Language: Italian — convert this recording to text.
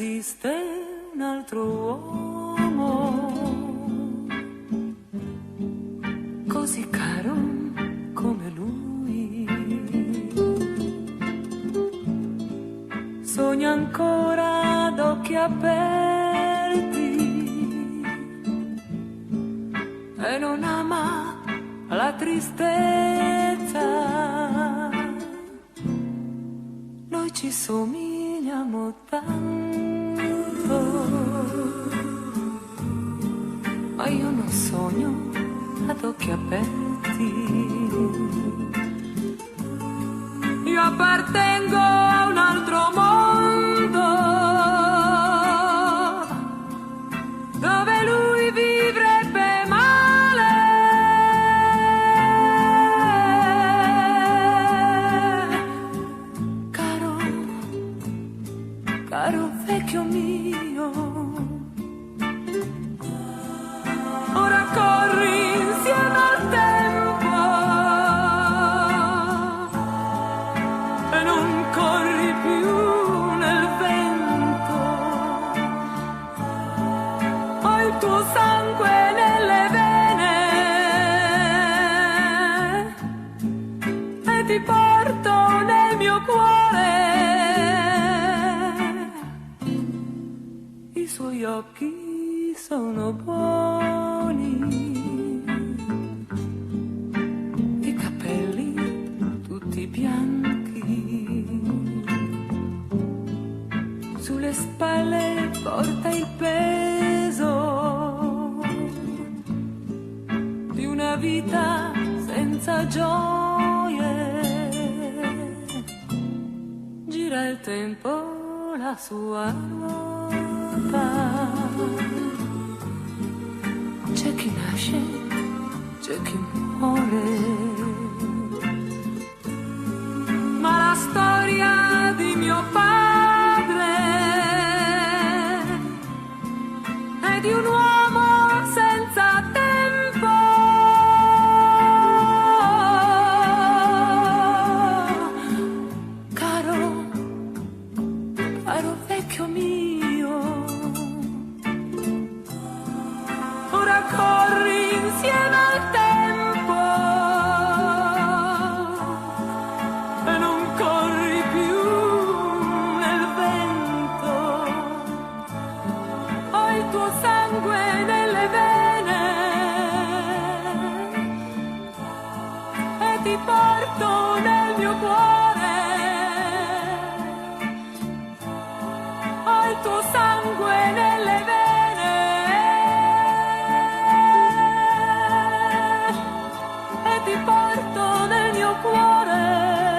esiste un altro uomo così caro come lui. Sogna ancora ad occhi aperti e non ama la tristezza. Noi ci somigliamo tanto, ma io non sogno ad occhi aperti. Io appartengo a un altro mondo dove lui vivrebbe male. Caro, caro vecchio mio, ora corri insieme al tempo e non corri più nel vento. Ho il tuo sangue nelle vene e ti porto nel mio cuore. I suoi occhi sono buoni, i capelli tutti bianchi, sulle spalle porta il peso di una vita senza gioie. Gira il tempo la sua ruota, c'è chi nasce, c'è chi muore, ma la storia di mio padre è di un uomo senza tempo. Caro, caro vecchio mio, ora corri insieme al tempo e non corri più nel vento. Ho il tuo sangue nelle vene e ti porto nel mio cuore. Ho il tuo sangue nelle vene e ti porto nel mio cuore.